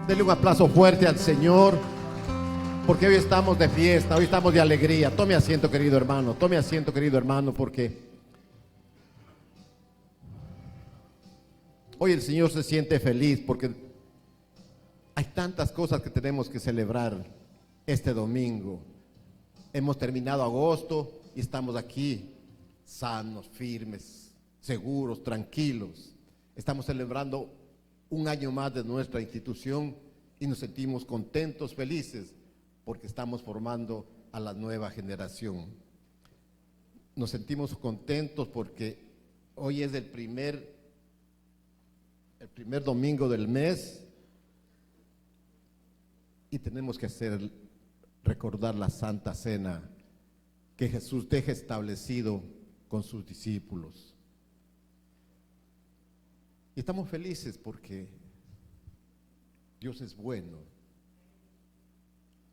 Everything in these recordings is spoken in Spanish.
Denle un aplauso fuerte al Señor, porque hoy estamos de fiesta, hoy estamos de alegría. Tome asiento, querido hermano, tome asiento, querido hermano, porque hoy el Señor se siente feliz, porque hay tantas cosas que tenemos que celebrar este domingo. Hemos terminado agosto y estamos aquí sanos, firmes, seguros, tranquilos. Estamos celebrando un año más de nuestra institución y nos sentimos contentos, felices, porque estamos formando a la nueva generación. Nos sentimos contentos porque hoy es el primer domingo del mes y tenemos que recordar la Santa Cena que Jesús deja establecido con sus discípulos. Y estamos felices porque Dios es bueno.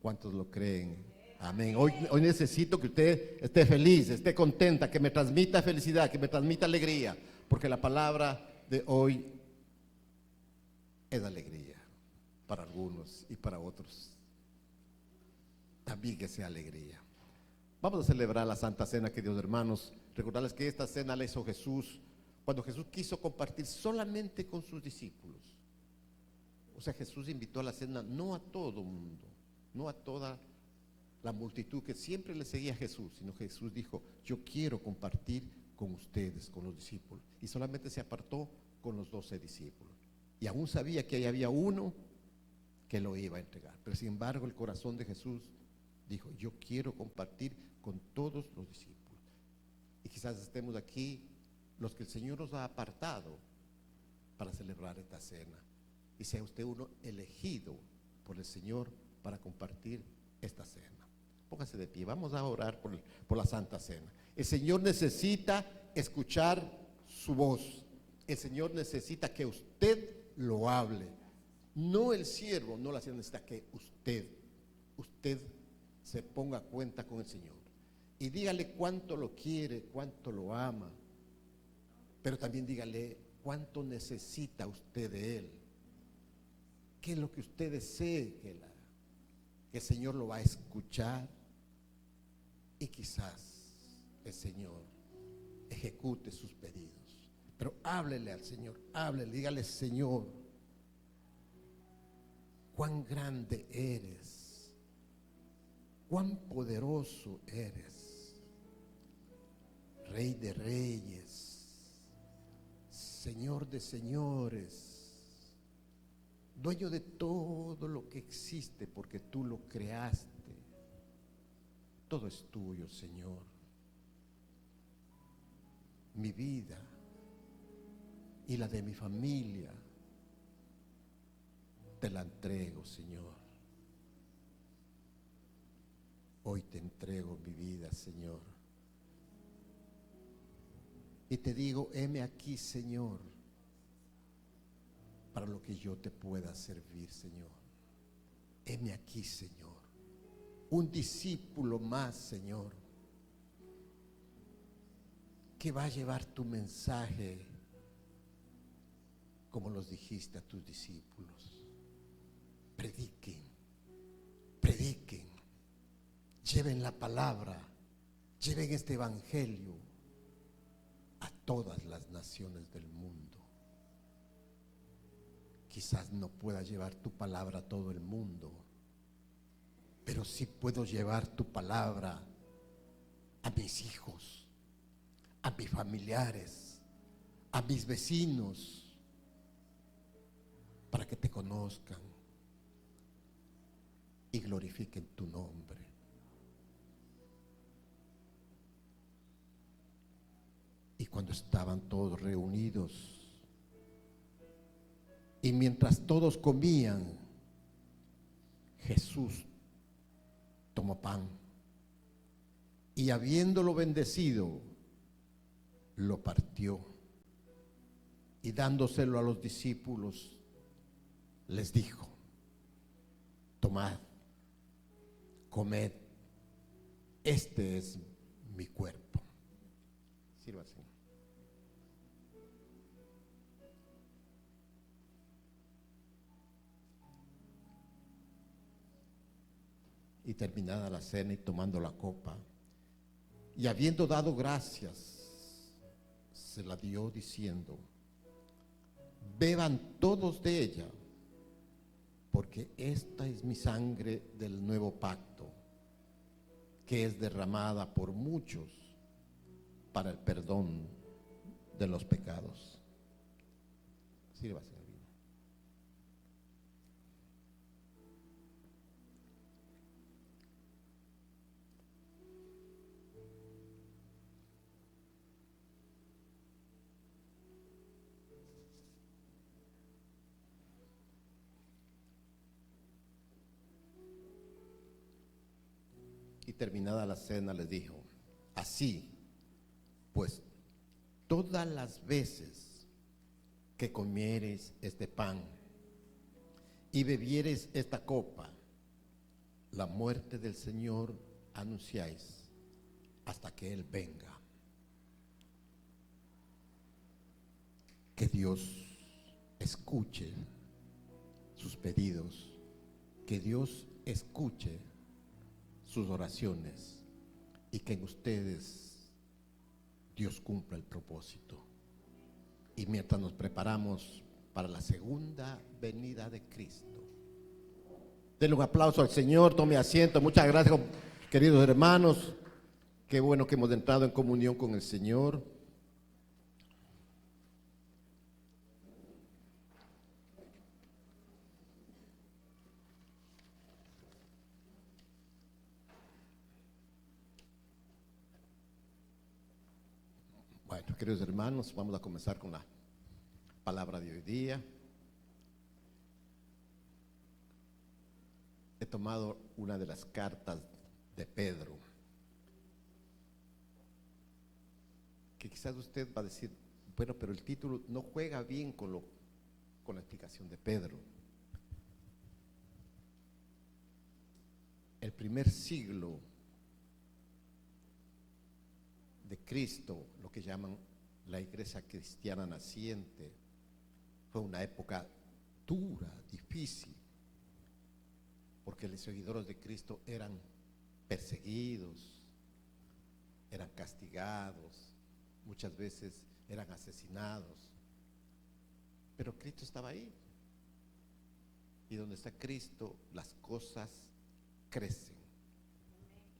¿Cuántos lo creen? Amén. Hoy necesito que usted esté feliz, esté contenta, que me transmita felicidad, que me transmita alegría, porque la palabra de hoy es alegría para algunos y para otros también que sea alegría. Vamos a celebrar la Santa Cena, queridos hermanos. Recordarles que esta cena la hizo Jesús cuando Jesús quiso compartir solamente con sus discípulos. O sea, Jesús invitó a la cena no a todo mundo, no a toda la multitud que siempre le seguía a Jesús, sino Jesús dijo: yo quiero compartir con ustedes, con los discípulos. Y solamente se apartó con los 12 discípulos. Y aún sabía que ahí había uno que lo iba a entregar. Pero sin embargo, el corazón de Jesús dijo: yo quiero compartir con todos los discípulos. Y quizás estemos aquí los que el Señor nos ha apartado para celebrar esta cena, y sea usted uno elegido por el Señor para compartir esta cena. Póngase de pie, vamos a orar por la Santa Cena. El Señor necesita escuchar su voz. El Señor necesita que usted lo hable. No el siervo, no la sierva, necesita que usted se ponga a cuenta con el Señor y dígale cuánto lo quiere, cuánto lo ama, pero también dígale cuánto necesita usted de Él. ¿Qué es lo que usted desee que el Señor lo va a escuchar? Y quizás el Señor ejecute sus pedidos. Pero háblele al Señor, háblele, dígale: Señor, cuán grande eres, cuán poderoso eres, Rey de reyes, Señor de señores, dueño de todo lo que existe, porque tú lo creaste. Todo es tuyo, Señor. Mi vida y la de mi familia te la entrego, Señor. Hoy te entrego mi vida, Señor. Y te digo: heme aquí, Señor, para lo que yo te pueda servir, Señor. Heme aquí, Señor. Un discípulo más, Señor, que va a llevar tu mensaje como los dijiste a tus discípulos. Prediquen, prediquen, lleven la palabra, lleven este evangelio a todas las naciones del mundo. Quizás no pueda llevar tu palabra a todo el mundo, pero sí puedo llevar tu palabra a mis hijos, a mis familiares, a mis vecinos, para que te conozcan y glorifiquen tu nombre. Y cuando estaban todos reunidos, y mientras todos comían, Jesús tomó pan y, habiéndolo bendecido, lo partió y dándoselo a los discípulos les dijo: tomad, comed, este es mi cuerpo. Sírvase. Y terminada la cena y tomando la copa, y habiendo dado gracias, se la dio diciendo: beban todos de ella, porque esta es mi sangre del nuevo pacto, que es derramada por muchos para el perdón de los pecados. Sírvase. Y terminada la cena les dijo: así pues, todas las veces que comiereis este pan y bebiereis esta copa, la muerte del Señor anunciáis hasta que Él venga. Que Dios escuche sus pedidos, que Dios escuche sus oraciones y que en ustedes Dios cumpla el propósito. Y mientras nos preparamos para la segunda venida de Cristo, denle un aplauso al Señor, tome asiento. Muchas gracias, queridos hermanos. Qué bueno que hemos entrado en comunión con el Señor. Bueno, queridos hermanos, vamos a comenzar con la palabra de hoy día. He tomado una de las cartas de Pedro, que quizás usted va a decir: bueno, pero el título no juega bien con la explicación de Pedro. El primer siglo de Cristo, lo que llaman la iglesia cristiana naciente, fue una época dura, difícil, porque los seguidores de Cristo eran perseguidos, eran castigados, muchas veces eran asesinados, pero Cristo estaba ahí. Y donde está Cristo, las cosas crecen,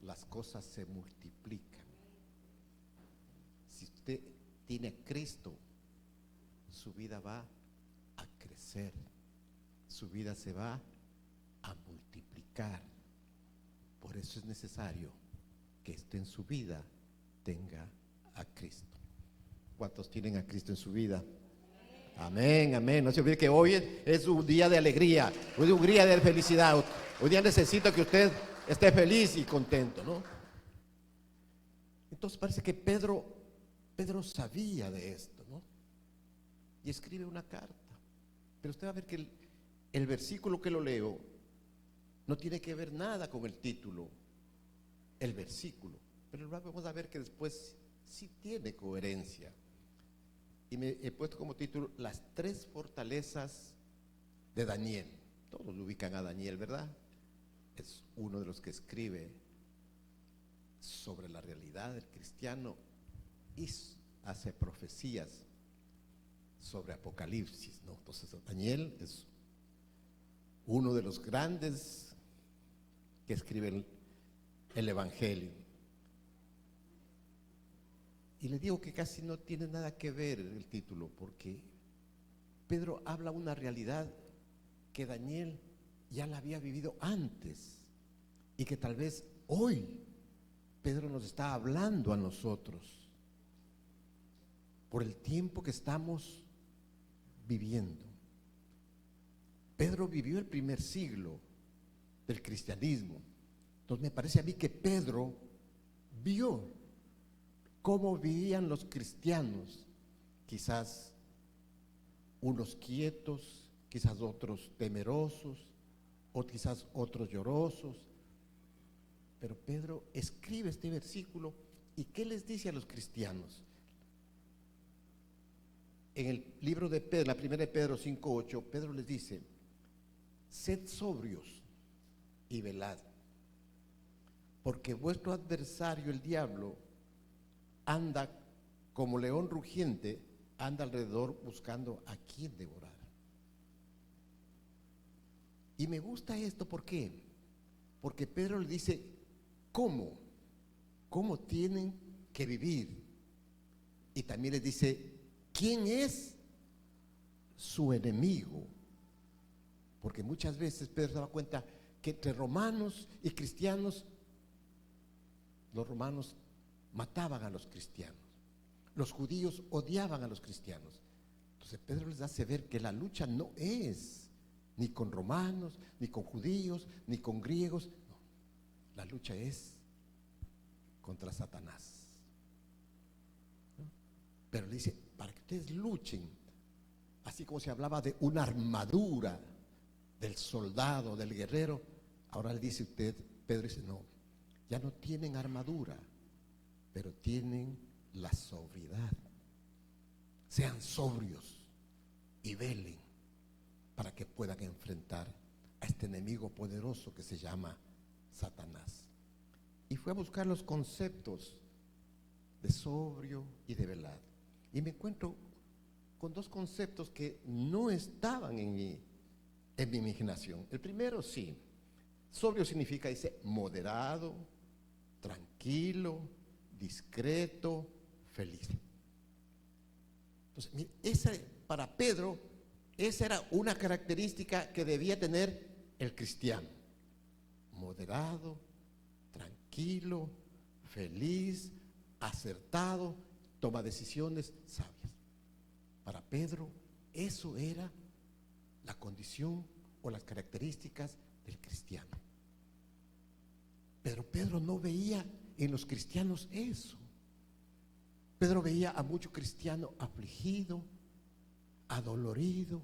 las cosas se multiplican. Si usted tiene a Cristo, su vida va a crecer, su vida se va a multiplicar. Por eso es necesario que usted en su vida tenga a Cristo. ¿Cuántos tienen a Cristo en su vida? Amén, amén. No se olvide que hoy es un día de alegría, hoy es un día de felicidad. Hoy día necesito que usted esté feliz y contento, ¿no? Entonces parece que Pedro sabía de esto, ¿no? Y escribe una carta. Pero usted va a ver que el versículo que lo leo no tiene que ver nada con el título, el versículo. Pero vamos a ver que después sí tiene coherencia. Y me he puesto como título: las tres fortalezas de Daniel. Todos lo ubican a Daniel, ¿verdad? Es uno de los que escribe sobre la realidad del cristiano y hace profecías sobre Apocalipsis, ¿no? Entonces Daniel es uno de los grandes que escribe el Evangelio. Y le digo que casi no tiene nada que ver el título, porque Pedro habla una realidad que Daniel ya la había vivido antes y que tal vez hoy Pedro nos está hablando a nosotros por el tiempo que estamos viviendo. Pedro vivió el primer siglo del cristianismo. Entonces me parece a mí que Pedro vio cómo vivían los cristianos, quizás unos quietos, quizás otros temerosos, o quizás otros llorosos. Pero Pedro escribe este versículo, ¿y qué les dice a los cristianos? En el libro de Pedro, la primera de Pedro 5:8, Pedro les dice: sed sobrios y velad, porque vuestro adversario, el diablo, anda como león rugiente, anda alrededor buscando a quien devorar. Y me gusta esto, ¿por qué? Porque Pedro le dice, ¿cómo? ¿Cómo tienen que vivir? Y también les dice, ¿quién es su enemigo? Porque muchas veces Pedro se da cuenta que entre romanos y cristianos, los romanos mataban a los cristianos, los judíos odiaban a los cristianos. Entonces Pedro les hace ver que la lucha no es ni con romanos, ni con judíos, ni con griegos. No, la lucha es contra Satanás. ¿No? Pero le dice, para que ustedes luchen, así como se hablaba de una armadura del soldado, del guerrero, ahora le dice usted, Pedro dice, no, ya no tienen armadura, pero tienen la sobriedad. Sean sobrios y velen para que puedan enfrentar a este enemigo poderoso que se llama Satanás. Y fue a buscar los conceptos de sobrio y de velar. Y me encuentro con dos conceptos que no estaban en mi imaginación. El primero, sí, sobrio significa, dice, moderado, tranquilo, discreto, feliz. Entonces, mire, para Pedro, esa era una característica que debía tener el cristiano: moderado, tranquilo, feliz, acertado, toma decisiones sabias. Para Pedro, eso era la condición o las características del cristiano. Pero Pedro no veía en los cristianos eso. Pedro veía a mucho cristiano afligido, adolorido,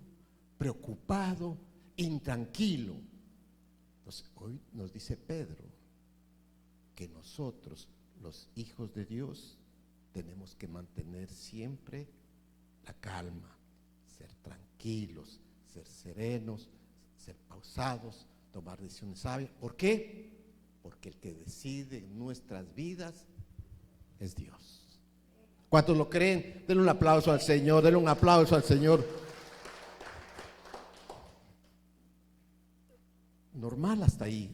preocupado, intranquilo. Entonces hoy nos dice Pedro que nosotros, los hijos de Dios, tenemos que mantener siempre la calma, ser tranquilos, ser serenos, ser pausados, tomar decisiones sabias. ¿Por qué? Porque el que decide en nuestras vidas es Dios. ¿Cuántos lo creen? Denle un aplauso al Señor, denle un aplauso al Señor. Normal hasta ahí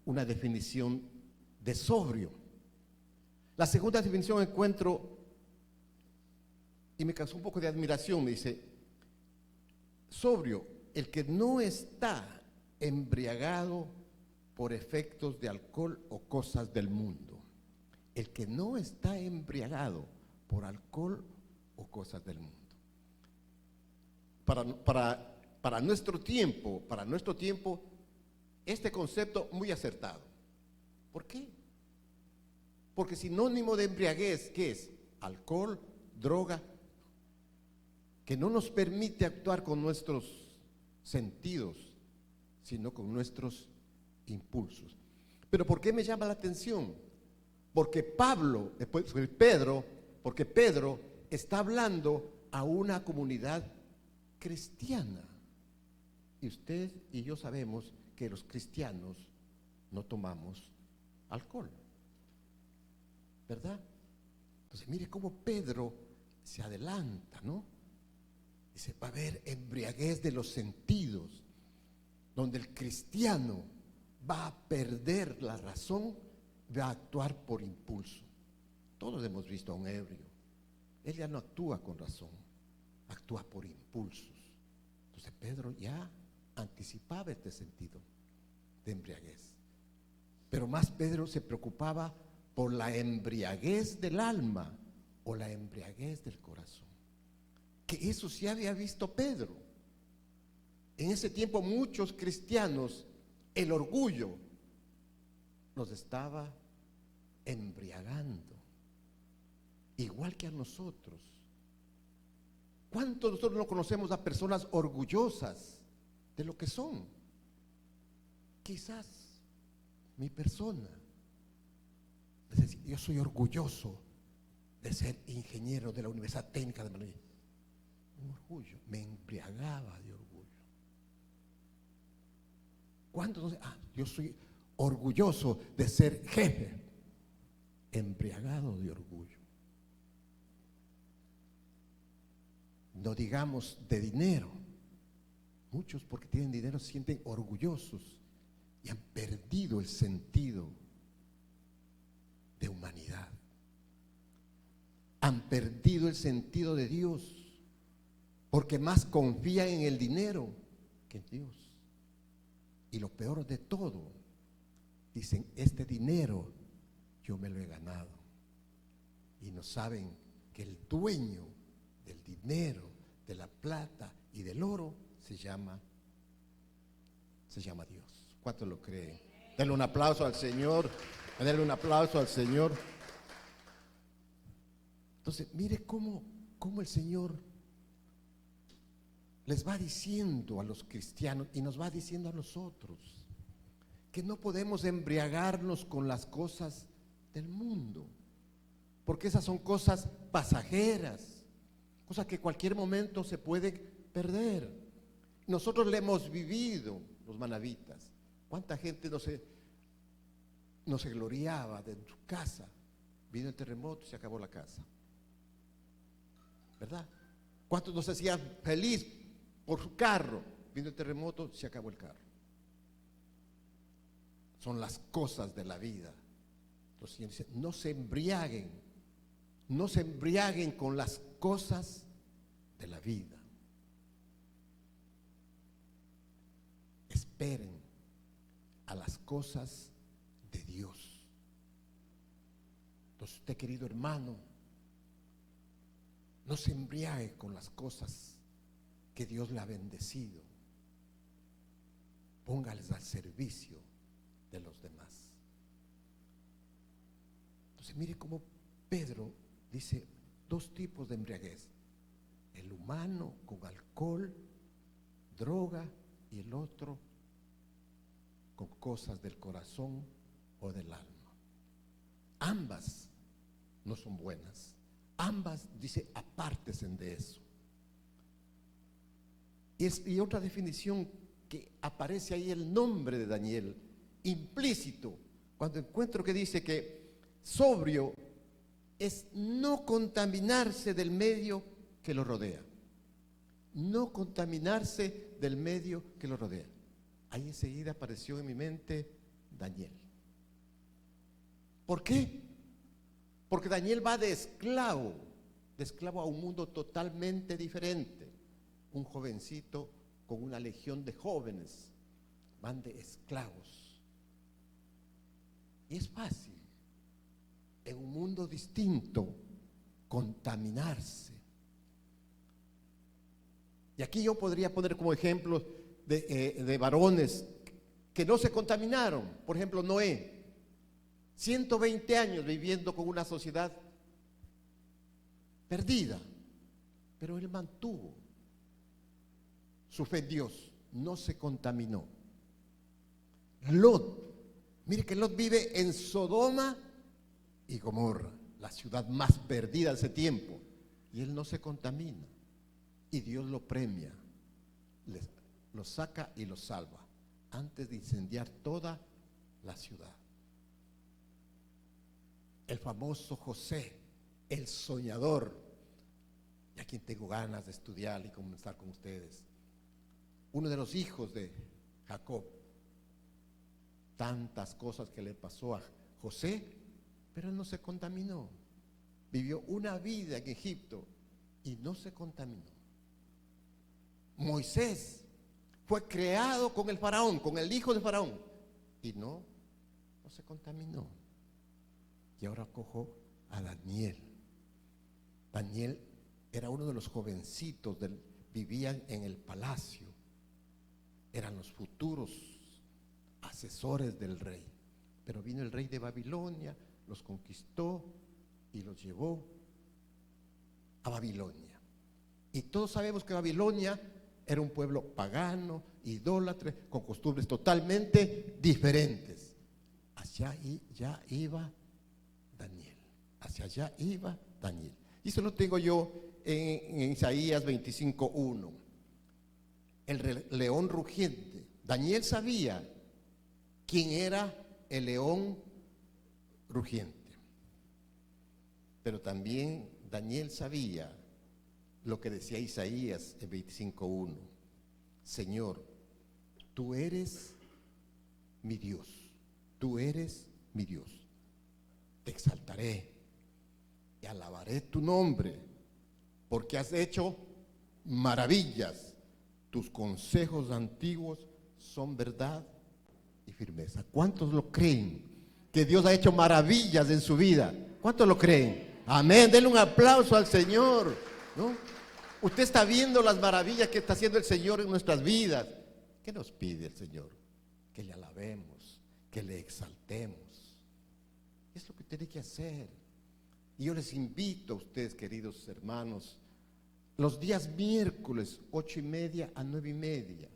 una definición de sobrio. La segunda definición encuentro, y me causó un poco de admiración, me dice, sobrio, el que no está embriagado por efectos de alcohol o cosas del mundo. El que no está embriagado por alcohol o cosas del mundo. Para nuestro tiempo, este concepto muy acertado. ¿Por qué? Porque sinónimo de embriaguez, ¿qué es? Alcohol, droga, que no nos permite actuar con nuestros sentidos, sino con nuestros impulsos. Pero ¿por qué me llama la atención? Porque Pedro está hablando a una comunidad cristiana. Y usted y yo sabemos que los cristianos no tomamos alcohol, ¿verdad? Entonces mire cómo Pedro se adelanta, ¿no? Dice, va a haber embriaguez de los sentidos, donde el cristiano va a perder la razón, va a actuar por impulso. Todos hemos visto a un ebrio. Él ya no actúa con razón, actúa por impulsos. Entonces Pedro ya anticipaba este sentido de embriaguez. Pero más Pedro se preocupaba por la embriaguez del alma o la embriaguez del corazón. Que eso sí había visto Pedro. En ese tiempo muchos cristianos, el orgullo los estaba embriagando, igual que a nosotros. ¿Cuántos de nosotros no conocemos a personas orgullosas de lo que son? Quizás mi persona, es decir, yo soy orgulloso de ser ingeniero de la Universidad Técnica de Madrid. Un orgullo, me embriagaba de orgullo. ¿Cuántos no? Yo soy orgulloso de ser jefe, embriagado de orgullo. No digamos de dinero. Muchos, porque tienen dinero, se sienten orgullosos y han perdido el sentido de humanidad. Han perdido el sentido de Dios, porque más confían en el dinero que en Dios. Y lo peor de todo, dicen, este dinero yo me lo he ganado. Y no saben que el dueño del dinero, de la plata y del oro se llama Dios. ¿Cuántos lo creen? Denle un aplauso al Señor. Denle un aplauso al Señor. Entonces, mire cómo el Señor les va diciendo a los cristianos y nos va diciendo a nosotros que no podemos embriagarnos con las cosas del mundo, porque esas son cosas pasajeras, cosas que en cualquier momento se pueden perder. Nosotros le hemos vivido, los manavitas. ¿Cuánta gente no se gloriaba de su casa? Vino el terremoto y se acabó la casa, ¿verdad? ¿Cuántos no se hacían feliz por su carro? Vino el terremoto, se acabó el carro. Son las cosas de la vida. Los señores dicen, no se embriaguen con las cosas de la vida. Esperen a las cosas de Dios. Entonces usted, querido hermano, no se embriague con las cosas que Dios le ha bendecido. Póngales al servicio de los demás. Entonces mire cómo Pedro dice dos tipos de embriaguez: el humano con alcohol, droga, y el otro con cosas del corazón o del alma. Ambas no son buenas. Ambas, dice, apártense de eso. Y otra definición que aparece ahí, el nombre de Daniel, implícito, cuando encuentro que dice que sobrio es no contaminarse del medio que lo rodea. No contaminarse del medio que lo rodea. Ahí enseguida apareció en mi mente Daniel. ¿Por qué? Porque Daniel va de esclavo a un mundo totalmente diferente. Un jovencito con una legión de jóvenes van de esclavos. Y es fácil, en un mundo distinto, contaminarse. Y aquí yo podría poner como ejemplo de varones que no se contaminaron. Por ejemplo, Noé, 120 años viviendo con una sociedad perdida, pero él mantuvo su fe en Dios, no se contaminó. Lot, mire que Lot vive en Sodoma y Gomorra, la ciudad más perdida de ese tiempo, y él no se contamina, y Dios lo premia, lo saca y lo salva antes de incendiar toda la ciudad. El famoso José, el soñador, y a quien tengo ganas de estudiar y comenzar con ustedes, uno de los hijos de Jacob. Tantas cosas que le pasó a José, pero él no se contaminó. Vivió una vida en Egipto y no se contaminó. Moisés fue creado con el faraón, con el hijo de faraón, y no se contaminó. Y ahora cojo a Daniel. Daniel era uno de los jovencitos, vivían en el palacio, eran los futuros asesores del rey. Pero vino el rey de Babilonia, los conquistó y los llevó a Babilonia. Y todos sabemos que Babilonia era un pueblo pagano, idólatra, con costumbres totalmente diferentes. Hacia allá iba Daniel. Hacia allá iba Daniel. Y eso lo tengo yo en Isaías 25:1. El león rugiente. Daniel sabía quién era el león rugiente. Pero también Daniel sabía lo que decía Isaías en 25:1. Señor, tú eres mi Dios, tú eres mi Dios. Te exaltaré y alabaré tu nombre, porque has hecho maravillas. Tus consejos antiguos son verdad y firmeza. ¿Cuántos lo creen? Que Dios ha hecho maravillas en su vida. ¿Cuántos lo creen? Amén. Denle un aplauso al Señor, ¿no? Usted está viendo las maravillas que está haciendo el Señor en nuestras vidas. ¿Qué nos pide el Señor? Que le alabemos, que le exaltemos. Es lo que tiene que hacer. Y yo les invito a ustedes, queridos hermanos, los días miércoles 8:30 a 9:30,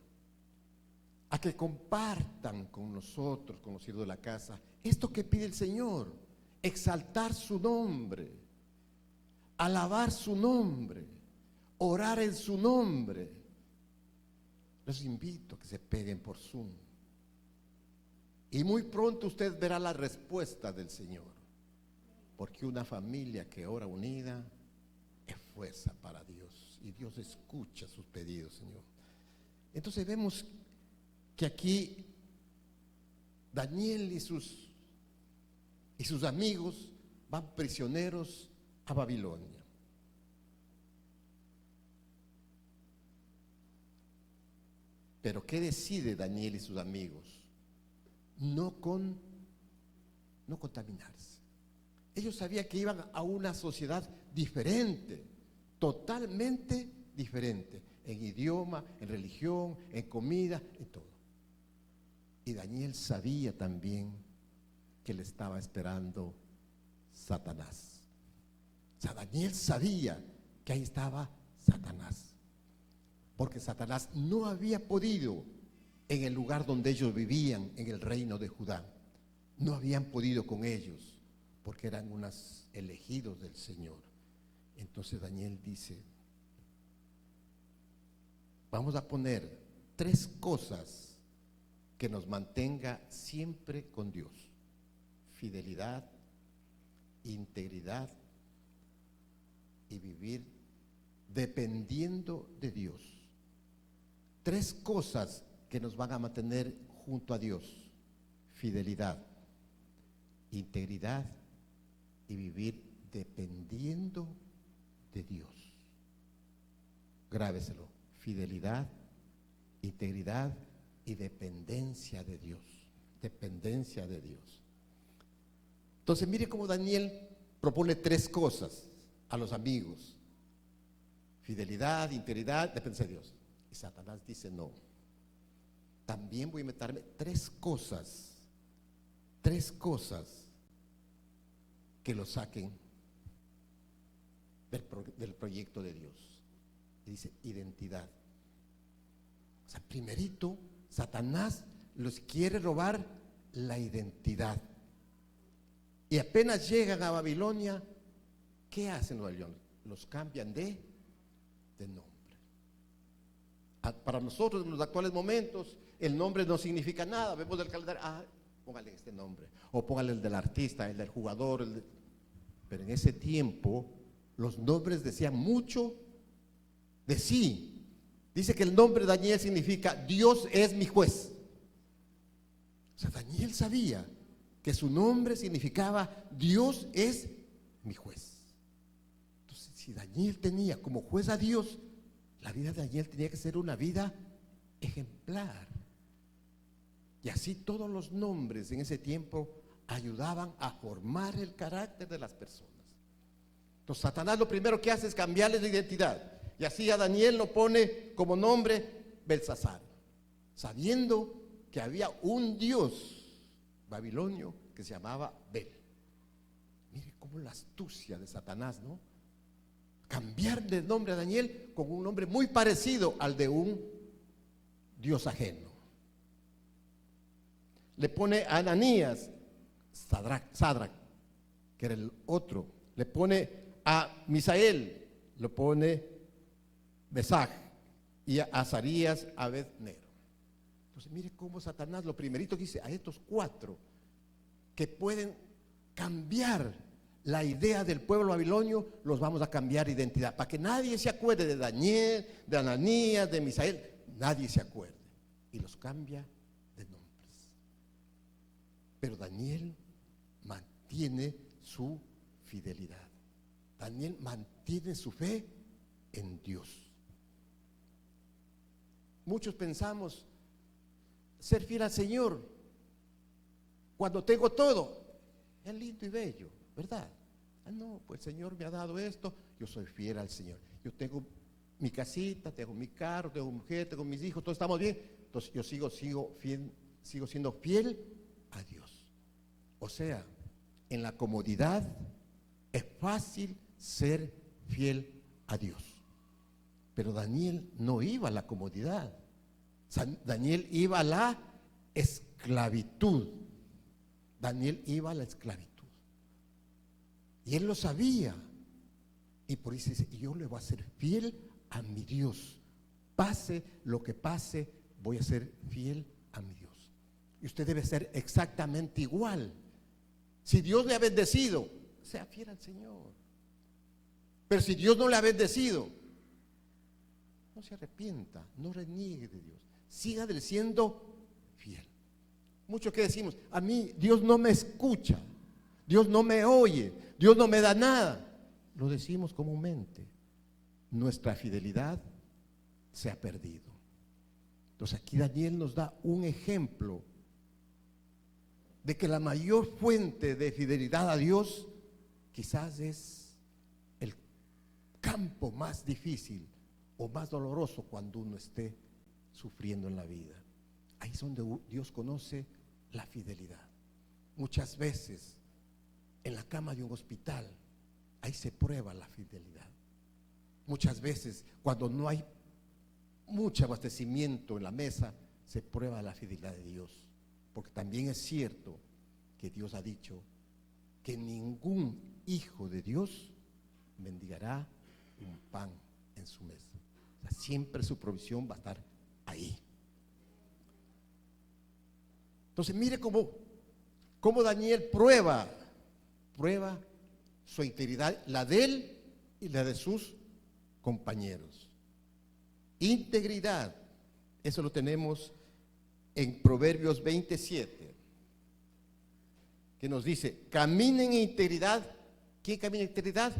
a que compartan con nosotros, con los hijos de la casa, esto que pide el Señor: exaltar su nombre, alabar su nombre, orar en su nombre. Les invito a que se peguen por Zoom. Y muy pronto usted verá la respuesta del Señor. Porque una familia que ora unida es fuerza para Dios. Y Dios escucha sus pedidos, Señor. Entonces vemos que aquí Daniel y sus amigos van prisioneros a Babilonia. Pero ¿qué decide Daniel y sus amigos? No contaminarse. Ellos sabían que iban a una sociedad diferente, totalmente diferente, en idioma, en religión, en comida, en todo. Y Daniel sabía también que le estaba esperando Satanás. O sea, Daniel sabía que ahí estaba Satanás. Porque Satanás no había podido en el lugar donde ellos vivían, en el reino de Judá. No habían podido con ellos, porque eran unos elegidos del Señor. Entonces Daniel dice: vamos a poner 3 cosas que nos mantenga siempre con Dios: fidelidad, integridad y vivir dependiendo de Dios. 3 cosas que nos van a mantener junto a Dios: fidelidad, integridad y vivir dependiendo de Dios. Grábeselo: fidelidad, integridad y dependencia de Dios. Dependencia de Dios. Entonces mire cómo Daniel propone 3 cosas a los amigos: fidelidad, integridad, dependencia de Dios. Y Satanás dice: no, también voy a meterme 3 cosas que lo saquen del proyecto de Dios. Y dice: identidad. O sea, primerito, Satanás los quiere robar la identidad. Y apenas llegan a Babilonia, ¿qué hacen los babilonios? Los cambian de nombre. Para nosotros en los actuales momentos el nombre no significa nada. Vemos el calendario: póngale este nombre, o póngale el del artista, el del jugador, pero en ese tiempo los nombres decían mucho de sí. Dice que el nombre de Daniel significa: Dios es mi juez. O sea, Daniel sabía que su nombre significaba: Dios es mi juez. Entonces, si Daniel tenía como juez a Dios, la vida de Daniel tenía que ser una vida ejemplar. Y así todos los nombres en ese tiempo ayudaban a formar el carácter de las personas. Entonces Satanás lo primero que hace es cambiarle de identidad. Y así a Daniel lo pone como nombre Belsasar, sabiendo que había un dios babilonio que se llamaba Bel. Mire cómo la astucia de Satanás, ¿no? Cambiarle el nombre a Daniel con un nombre muy parecido al de un dios ajeno. Le pone a Ananías Sadrach, que era el otro. Le pone a Misael, lo pone Mesach, y a Azarías Abed-Nego. Entonces mire cómo Satanás lo primerito que dice: a estos 4 que pueden cambiar la idea del pueblo babilonio, los vamos a cambiar identidad, para que nadie se acuerde de Daniel, de Ananías, de Misael, nadie se acuerde, y los cambia de nombres. Pero Daniel mantiene su fidelidad. Daniel mantiene su fe en Dios. Muchos pensamos ser fiel al Señor cuando tengo todo, es lindo y bello, ¿verdad? No, pues el Señor me ha dado esto, yo soy fiel al Señor. Yo tengo mi casita, tengo mi carro, tengo mi mujer, tengo mis hijos, todos estamos bien. Entonces yo sigo siendo fiel a Dios. O sea, en la comodidad es fácil ser fiel a Dios. Pero Daniel no iba a la comodidad. Daniel iba a la esclavitud. Daniel iba a la esclavitud. Y él lo sabía. Y por eso dice, yo le voy a ser fiel a mi Dios. Pase lo que pase, voy a ser fiel a mi Dios. Y usted debe ser exactamente igual. Si Dios le ha bendecido, sea fiel al Señor. Pero si Dios no le ha bendecido, no se arrepienta, no reniegue de Dios. Siga siendo fiel. Muchos que decimos, a mí Dios no me escucha, Dios no me oye, Dios no me da nada. Lo decimos comúnmente. Nuestra fidelidad se ha perdido. Entonces aquí Daniel nos da un ejemplo de que la mayor fuente de fidelidad a Dios quizás es el campo más difícil o más doloroso cuando uno esté sufriendo en la vida. Ahí es donde Dios conoce la fidelidad. Muchas veces en la cama de un hospital, ahí se prueba la fidelidad. Muchas veces cuando no hay mucho abastecimiento en la mesa, se prueba la fidelidad de Dios. Porque también es cierto que Dios ha dicho que ningún hijo de Dios mendigará un pan en su mesa. O sea, siempre su provisión va a estar ahí. Entonces mire cómo Daniel prueba su integridad, la de él y la de sus compañeros. Integridad, eso lo tenemos en Proverbios 27, que nos dice, caminen en integridad. ¿Quién camina en integridad?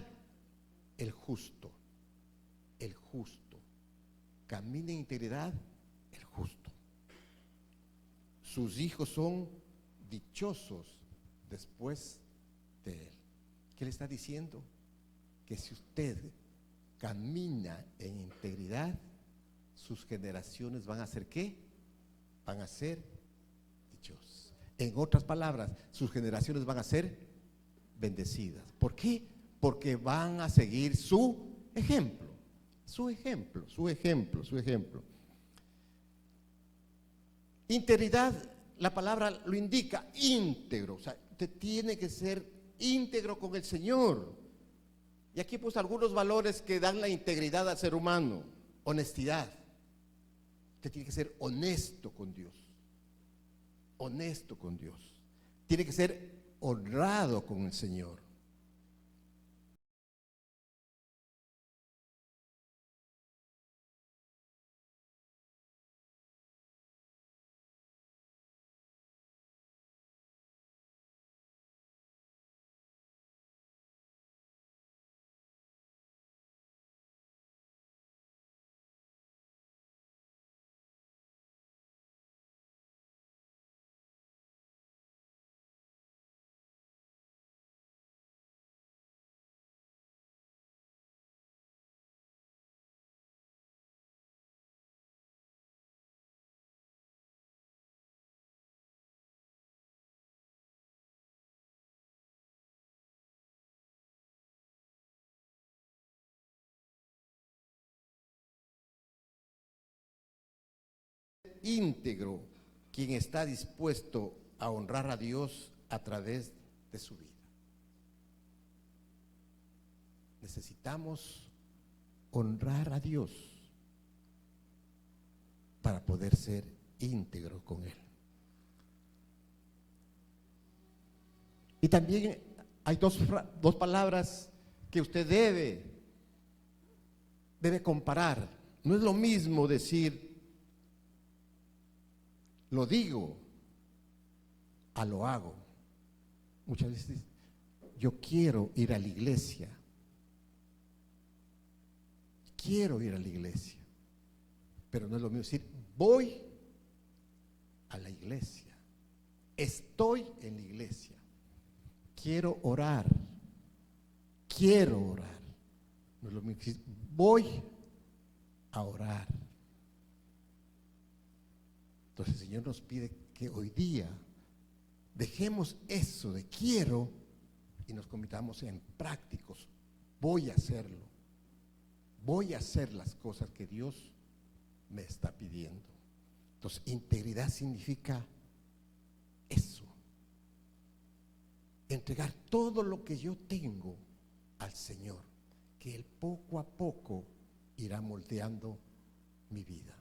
El justo. El justo. Camina en integridad el justo. Sus hijos son dichosos después de él. ¿Qué le está diciendo? Que si usted camina en integridad, sus generaciones van a ser ¿qué? Van a ser dichosas. En otras palabras, sus generaciones van a ser bendecidas. ¿Por qué? Porque van a seguir su ejemplo. Su ejemplo, su ejemplo, su ejemplo. Integridad, la palabra lo indica, íntegro. O sea, usted tiene que ser íntegro con el Señor. Y aquí pues algunos valores que dan la integridad al ser humano. Honestidad. Usted tiene que ser honesto con Dios. Honesto con Dios. Tiene que ser honrado con el Señor. Íntegro quien está dispuesto a honrar a Dios a través de su vida. Necesitamos honrar a Dios para poder ser íntegro con Él. Y también hay dos palabras que usted debe comparar. No es lo mismo decir, lo digo, a lo hago. Muchas veces yo quiero ir a la iglesia. Quiero ir a la iglesia. Pero no es lo mismo decir, voy a la iglesia. Estoy en la iglesia. Quiero orar. Quiero orar. No es lo mismo decir, voy a orar. Entonces el Señor nos pide que hoy día dejemos eso de quiero y nos convirtamos en prácticos. Voy a hacerlo. Voy a hacer las cosas que Dios me está pidiendo. Entonces, integridad significa eso. Entregar todo lo que yo tengo al Señor, que Él poco a poco irá moldeando mi vida.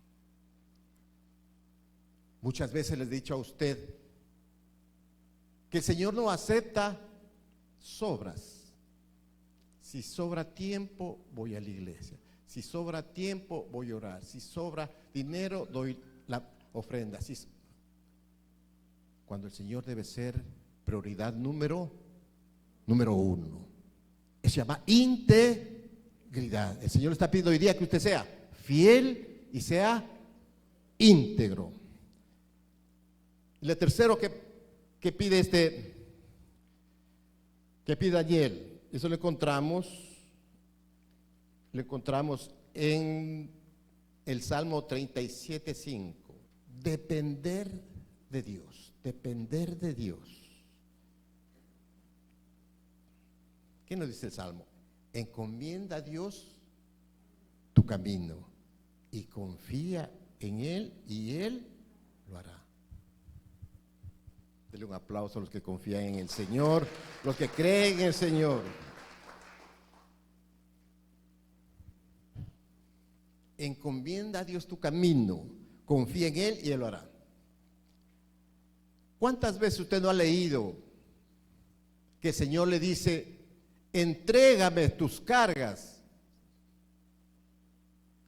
Muchas veces les he dicho a usted que el Señor no acepta sobras. Si sobra tiempo, voy a la iglesia. Si sobra tiempo, voy a orar. Si sobra dinero, doy la ofrenda. Cuando el Señor debe ser prioridad número 1. Se llama integridad. El Señor está pidiendo hoy día que usted sea fiel y sea íntegro. Y lo tercero que pide Daniel, eso lo encontramos en el Salmo 37:5. Depender de Dios, depender de Dios. ¿Qué nos dice el Salmo? Encomienda a Dios tu camino y confía en Él y Él lo hará. Denle un aplauso a los que confían en el Señor, los que creen en el Señor. Encomienda a Dios tu camino, confía en Él y Él lo hará. ¿Cuántas veces usted no ha leído que el Señor le dice, entrégame tus cargas?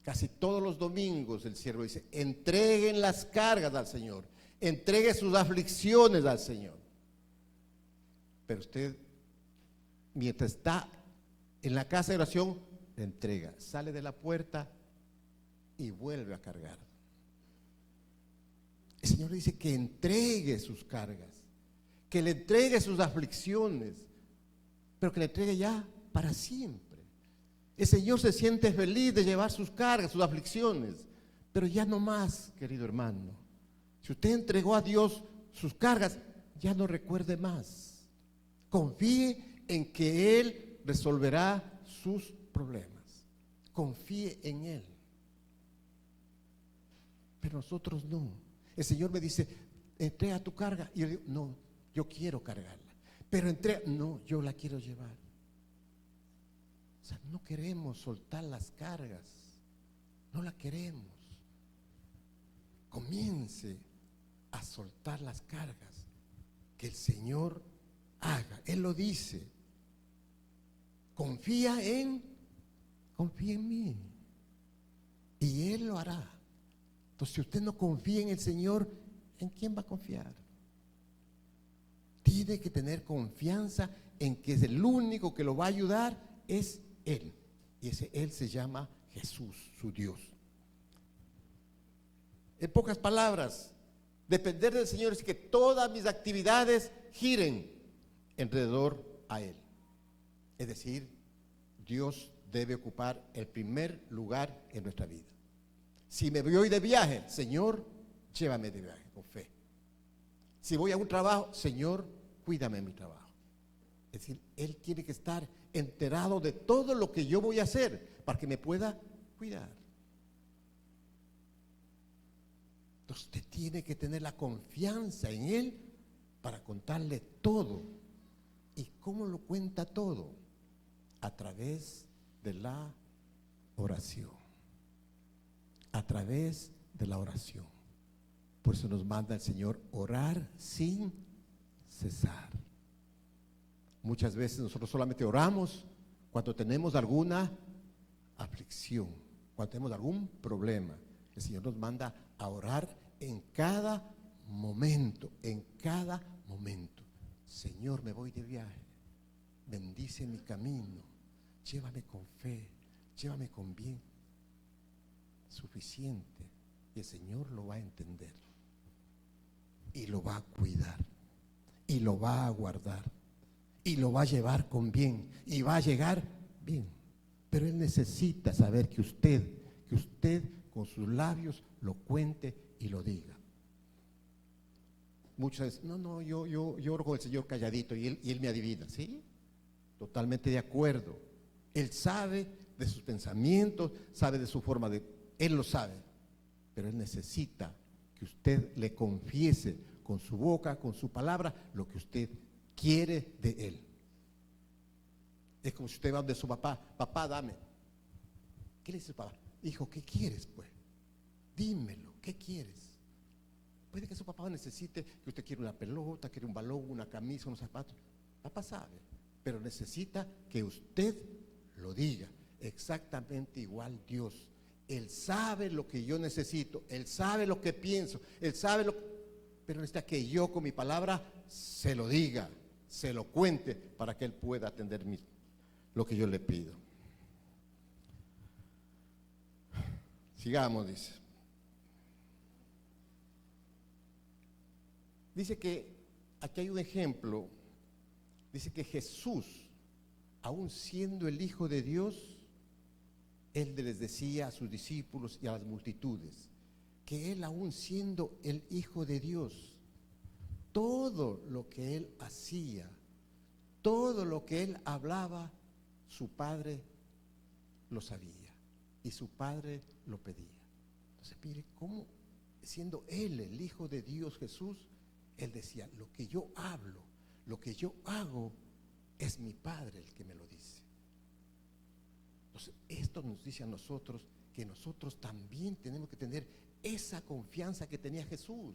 Casi todos los domingos el siervo dice, entreguen las cargas al Señor, entregue sus aflicciones al Señor. Pero usted, mientras está en la casa de oración, le entrega, sale de la puerta y vuelve a cargar. El Señor dice que entregue sus cargas, que le entregue sus aflicciones, pero que le entregue ya para siempre. El Señor se siente feliz de llevar sus cargas, sus aflicciones, pero ya no más, querido hermano. Si usted entregó a Dios sus cargas, ya no recuerde más. Confíe en que Él resolverá sus problemas. Confíe en Él. Pero nosotros no. El Señor me dice, entrega tu carga. Y yo digo, no, yo quiero cargarla. Pero entrega, no, yo la quiero llevar. O sea, no queremos soltar las cargas. No la queremos. Comience a soltar las cargas que el Señor haga. Él lo dice. Confía en mí. Y Él lo hará. Entonces, si usted no confía en el Señor, ¿en quién va a confiar? Tiene que tener confianza en que es el único que lo va a ayudar, es Él. Y ese Él se llama Jesús, su Dios. En pocas palabras, depender del Señor es que todas mis actividades giren alrededor a Él. Es decir, Dios debe ocupar el primer lugar en nuestra vida. Si me voy de viaje, Señor, llévame de viaje con fe. Si voy a un trabajo, Señor, cuídame en mi trabajo. Es decir, Él tiene que estar enterado de todo lo que yo voy a hacer para que me pueda cuidar. Entonces usted tiene que tener la confianza en Él para contarle todo. ¿Y cómo lo cuenta todo? A través de la oración. A través de la oración. Por eso nos manda el Señor orar sin cesar. Muchas veces nosotros solamente oramos cuando tenemos alguna aflicción, cuando tenemos algún problema. El Señor nos manda a orar en cada momento, en cada momento. Señor, me voy de viaje, bendice mi camino, llévame con fe, llévame con bien. Suficiente. Y el Señor lo va a entender y lo va a cuidar y lo va a guardar y lo va a llevar con bien y va a llegar bien. Pero Él necesita saber que usted con sus labios lo cuente y lo diga. Muchas veces, no, yo oro con el Señor calladito y él me adivina, ¿sí? Totalmente de acuerdo. Él sabe de sus pensamientos, sabe de su forma de, Él lo sabe, pero Él necesita que usted le confiese con su boca, con su palabra, lo que usted quiere de Él. Es como si usted va de su papá, papá, dame. ¿Qué le dice su papá? Hijo, ¿qué quieres pues? Dímelo, ¿qué quieres? Puede que su papá necesite que usted quiera una pelota, quiere un balón, una camisa, unos zapatos. Papá sabe, pero necesita que usted lo diga. Exactamente igual Dios. Él sabe lo que yo necesito, Él sabe lo que pienso, Él sabe pero necesita que yo con mi palabra se lo diga, se lo cuente para que Él pueda atender lo que yo le pido. Sigamos, dice. Dice que aquí hay un ejemplo, dice que Jesús, aún siendo el Hijo de Dios, Él les decía a sus discípulos y a las multitudes, que Él aún siendo el Hijo de Dios, todo lo que Él hacía, todo lo que Él hablaba, su Padre lo sabía y su Padre lo pedía. Entonces mire cómo siendo Él el Hijo de Dios Jesús, Él decía, lo que yo hablo, lo que yo hago, es mi Padre el que me lo dice. Entonces esto nos dice a nosotros que nosotros también tenemos que tener esa confianza que tenía Jesús,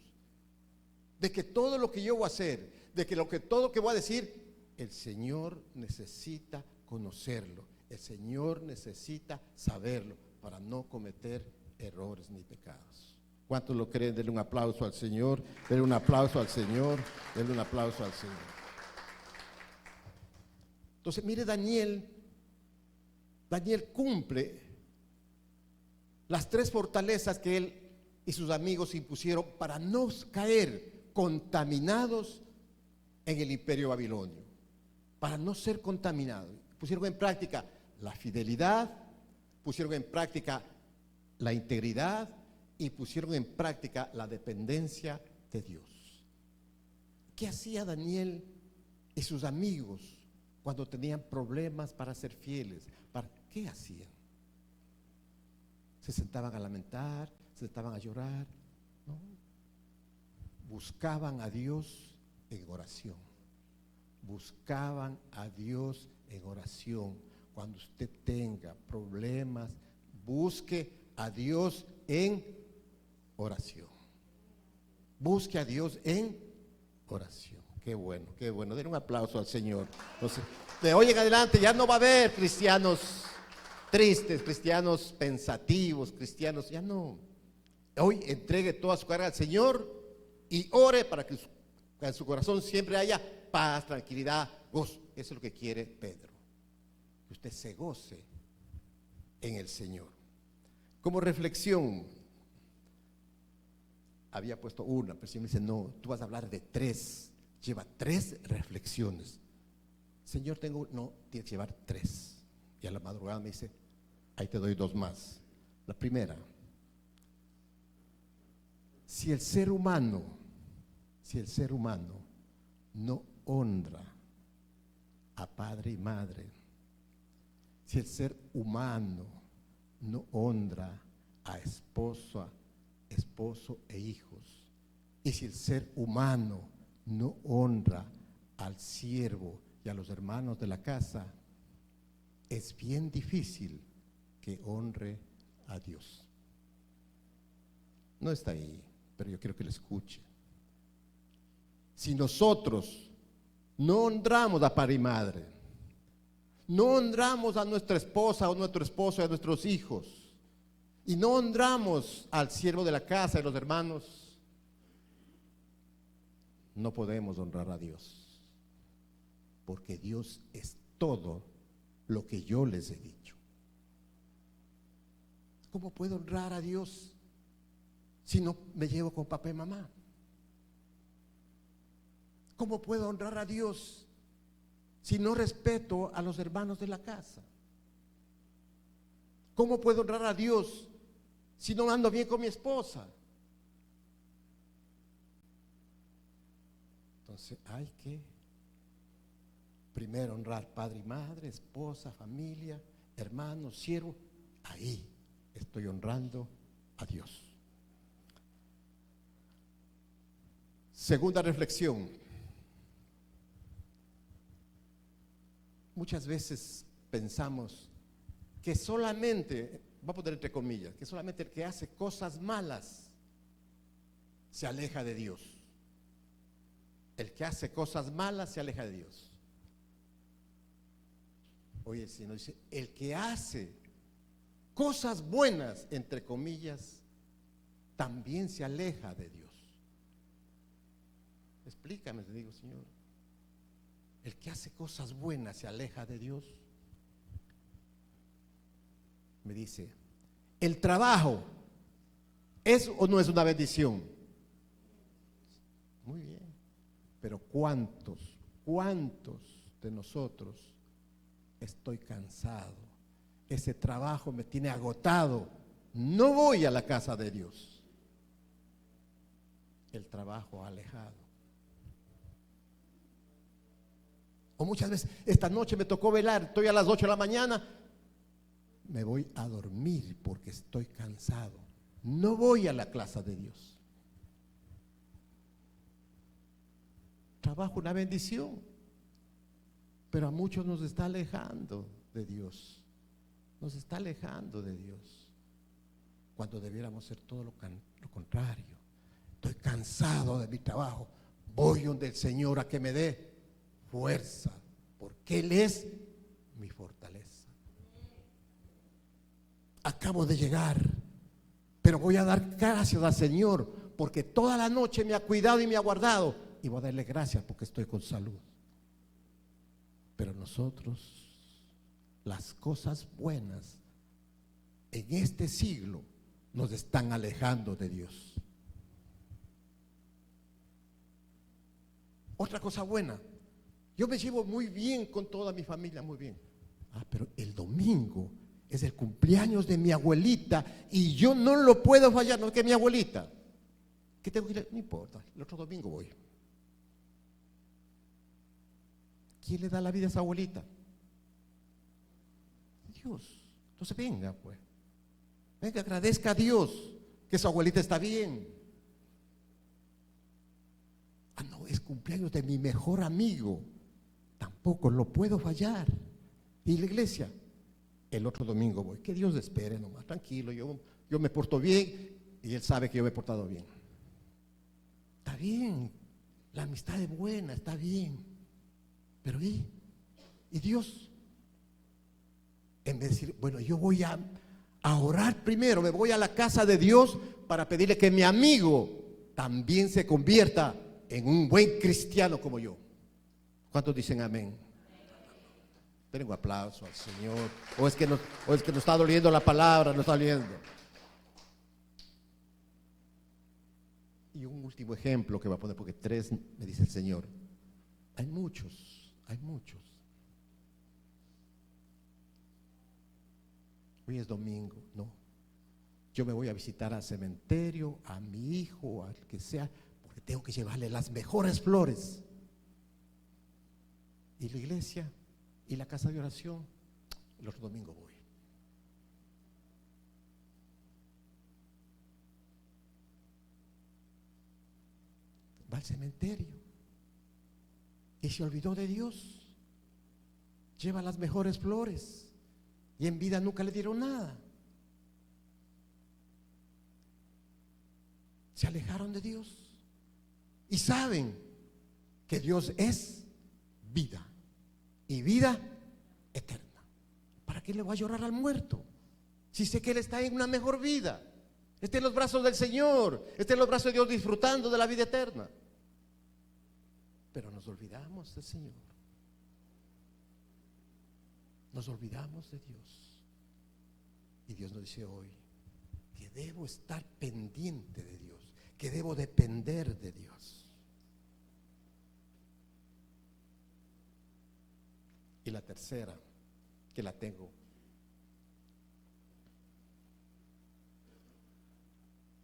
de que todo lo que yo voy a hacer, de que todo lo que voy a decir, el Señor necesita conocerlo, el Señor necesita saberlo para no cometer errores ni pecados. ¿Cuántos lo creen? Denle un aplauso al Señor, denle un aplauso al Señor, denle un aplauso al Señor. Entonces mire, Daniel cumple las 3 fortalezas que él y sus amigos impusieron para no caer contaminados en el imperio babilonio, para no ser contaminados. Pusieron en práctica la fidelidad, pusieron en práctica la integridad y pusieron en práctica la dependencia de Dios. ¿Qué hacía Daniel y sus amigos cuando tenían problemas para ser fieles? ¿Qué hacían? ¿Se sentaban a lamentar? ¿Se sentaban a llorar? No. Buscaban a Dios en oración. Buscaban a Dios en oración. Cuando usted tenga problemas, busque a Dios en oración. Busque a Dios en oración. Qué bueno, qué bueno. Den un aplauso al Señor. Entonces, de hoy en adelante ya no va a haber cristianos tristes, cristianos pensativos, cristianos, ya no. Hoy entregue toda su carga al Señor y ore para que en su corazón siempre haya paz, tranquilidad, gozo. Eso es lo que quiere Pedro, que usted se goce en el Señor. Como reflexión, había puesto una, pero si me dice, no, tú vas a hablar de 3, lleva 3 reflexiones. Señor, no, tienes que llevar 3. Y a la madrugada me dice, ahí te doy 2 más. La primera, si el ser humano no honra a padre y madre, si el ser humano no honra a esposo e hijos, y si el ser humano no honra al siervo y a los hermanos de la casa, es bien difícil que honre a Dios. No está ahí, pero yo quiero que lo escuche. Si nosotros No honramos a padre y madre. No honramos a nuestra esposa o nuestro esposo y a nuestros hijos. Y no honramos al siervo de la casa y los hermanos. No podemos honrar a Dios. Porque Dios es todo lo que yo les he dicho. ¿Cómo puedo honrar a Dios si no me llevo con papá y mamá? ¿Cómo puedo honrar a Dios si no respeto a los hermanos de la casa? ¿Cómo puedo honrar a Dios si no ando bien con mi esposa? Entonces hay que primero honrar padre y madre, esposa, familia, hermanos, siervo. Ahí estoy honrando a Dios. Segunda reflexión. Muchas veces pensamos que solamente, voy a poner entre comillas, que solamente el que hace cosas malas se aleja de Dios. El que hace cosas malas se aleja de Dios. Oye, el Señor dice, el que hace cosas buenas, entre comillas, también se aleja de Dios. Explícame, te digo, Señor. El que hace cosas buenas se aleja de Dios. Me dice, ¿el trabajo es o no es una bendición? Muy bien. Pero ¿cuántos de nosotros estoy cansado? Ese trabajo me tiene agotado. No voy a la casa de Dios. El trabajo ha alejado. O muchas veces, esta noche me tocó velar, estoy a las 8 de la mañana, me voy a dormir porque estoy cansado. No voy a la casa de Dios. Trabajo una bendición, pero a muchos nos está alejando de Dios. Nos está alejando de Dios, cuando debiéramos ser todo lo contrario. Estoy cansado de mi trabajo, voy donde el Señor a que me dé fuerza, porque Él es mi fortaleza. Acabo de llegar, pero voy a dar gracias al Señor, porque toda la noche me ha cuidado y me ha guardado, y voy a darle gracias porque estoy con salud. Pero nosotros, las cosas buenas en este siglo nos están alejando de Dios. Otra cosa buena, yo me llevo muy bien con toda mi familia, muy bien. Pero el domingo es el cumpleaños de mi abuelita y yo no lo puedo fallar, no es que mi abuelita. ¿Qué tengo que ir? No importa, el otro domingo voy. ¿Quién le da la vida a esa abuelita? Dios. Entonces venga, pues. Venga, agradezca a Dios que su abuelita está bien. No, es cumpleaños de mi mejor amigo. Tampoco lo puedo fallar. Y la iglesia, el otro domingo voy. Que Dios espere nomás, tranquilo. Yo me porto bien y Él sabe que yo me he portado bien. Está bien, la amistad es buena, está bien. Pero ¿y Dios? En vez de decir, bueno, yo voy a orar primero, me voy a la casa de Dios para pedirle que mi amigo también se convierta en un buen cristiano como yo. ¿Cuántos dicen amén? Denle un aplauso al Señor. O es que nos está doliendo la palabra, no está doliendo. Y un último ejemplo que va a poner, porque 3 me dice el Señor. Hay muchos. Hoy es domingo, no. Yo me voy a visitar al cementerio, a mi hijo, al que sea, porque tengo que llevarle las mejores flores. Y la iglesia y la casa de oración, el otro domingo voy. Va al cementerio y se olvidó de Dios. Lleva las mejores flores y en vida nunca le dieron nada. Se alejaron de Dios y saben que Dios es vida y vida eterna. ¿Para qué le voy a llorar al muerto? Si sé que él está en una mejor vida, está en los brazos del Señor, está en los brazos de Dios disfrutando de la vida eterna. Pero nos olvidamos del Señor. Nos olvidamos de Dios. Y Dios nos dice hoy que debo estar pendiente de Dios, que debo depender de Dios. Y la tercera, que la tengo,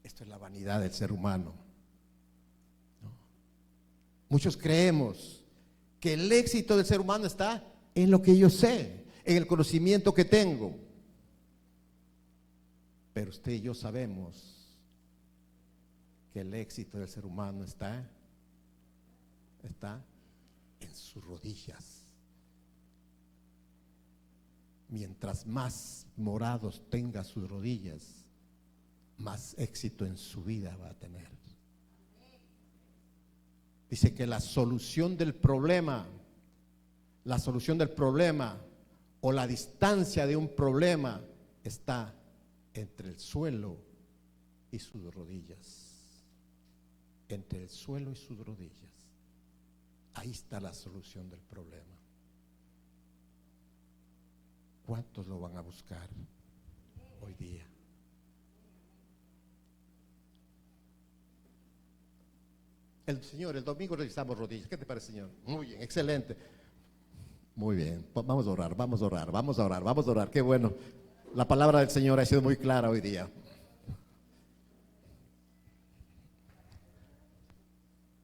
esto es la vanidad del ser humano, ¿no? Muchos creemos que el éxito del ser humano está en lo que yo sé, en el conocimiento que tengo. Pero usted y yo sabemos que el éxito del ser humano está en sus rodillas. Mientras más morados tenga sus rodillas, más éxito en su vida va a tener. Dice que la solución del problema o la distancia de un problema está entre el suelo y sus rodillas. Entre el suelo y sus rodillas. Ahí está la solución del problema. ¿Cuántos lo van a buscar hoy día? El domingo revisamos rodillas. ¿Qué te parece, Señor? Muy bien, excelente. Muy bien, vamos a orar. Qué bueno. La palabra del Señor ha sido muy clara hoy día.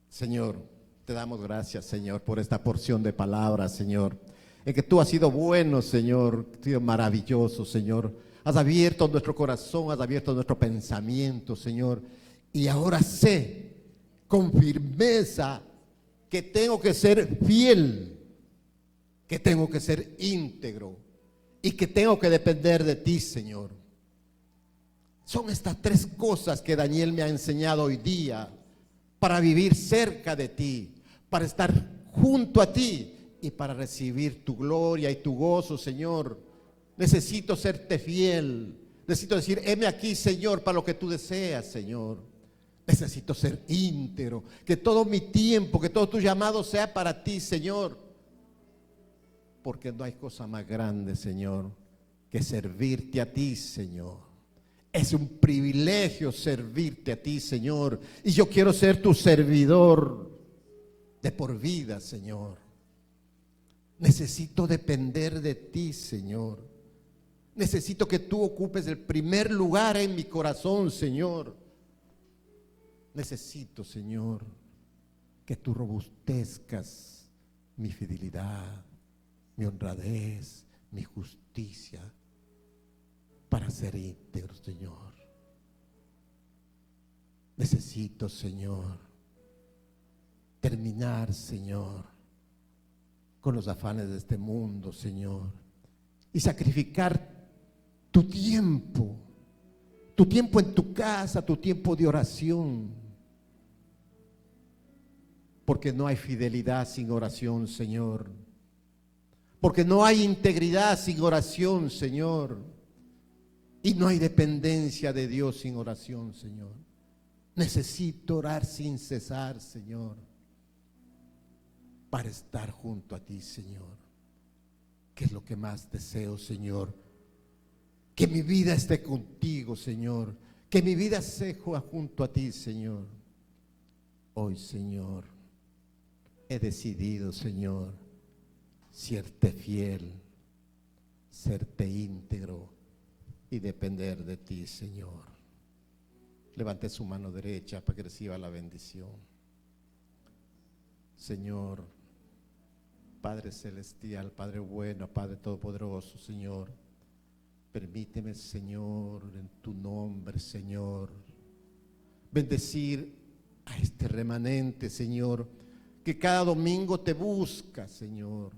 Señor, te damos gracias, Señor, por esta porción de palabras, Señor, en que tú has sido bueno, Señor, has sido maravilloso, Señor. Has abierto nuestro corazón, has abierto nuestro pensamiento, Señor. Y ahora sé con firmeza que tengo que ser fiel, que tengo que ser íntegro y que tengo que depender de ti, Señor. Son estas tres cosas que Daniel me ha enseñado hoy día para vivir cerca de ti, para estar junto a ti y para recibir tu gloria y tu gozo, Señor. Necesito serte fiel. Necesito decir, heme aquí, Señor, para lo que tú deseas, Señor. Necesito ser íntegro, que todo mi tiempo, que todo tu llamado sea para ti, Señor. Porque no hay cosa más grande, Señor, que servirte a ti, Señor. Es un privilegio servirte a ti, Señor. Y yo quiero ser tu servidor de por vida, Señor. Necesito depender de ti, Señor. Necesito que tú ocupes el primer lugar en mi corazón, Señor. Necesito, Señor, que tú robustezcas mi fidelidad, mi honradez, mi justicia, para ser íntegro, Señor. Necesito, Señor, terminar, Señor, con los afanes de este mundo, Señor, y sacrificar tu tiempo en tu casa, tu tiempo de oración. Porque no hay fidelidad sin oración, Señor. Porque no hay integridad sin oración, Señor. Y no hay dependencia de Dios sin oración, Señor. Necesito orar sin cesar, Señor, para estar junto a ti, Señor. ¿Qué es lo que más deseo, Señor? Que mi vida esté contigo, Señor. Que mi vida sea junto a ti, Señor. Hoy, Señor, he decidido, Señor, serte fiel, serte íntegro y depender de ti, Señor. Levante su mano derecha para que reciba la bendición. Señor, Padre celestial, Padre bueno, Padre todopoderoso, Señor, permíteme, Señor, en tu nombre, Señor, bendecir a este remanente, Señor, que cada domingo te busca, Señor,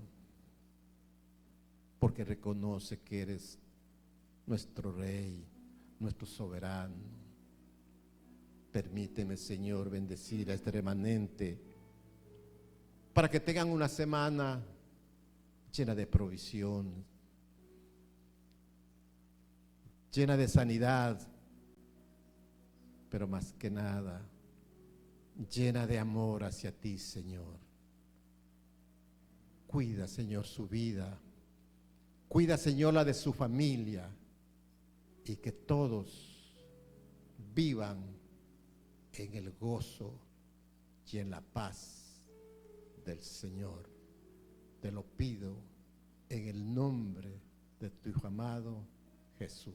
porque reconoce que eres nuestro Rey, nuestro soberano. Permíteme, Señor, bendecir a este remanente para que tengan una semana llena de provisión, llena de sanidad, pero más que nada, llena de amor hacia ti, Señor. Cuida, Señor, su vida. Cuida, Señor, la de su familia. Y que todos vivan en el gozo y en la paz del Señor. Te lo pido en el nombre de tu Hijo amado Jesús.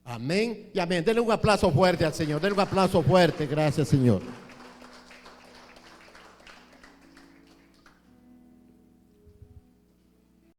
Amén y amén. Denle un aplauso fuerte al Señor. Denle un aplauso fuerte. Gracias, Señor.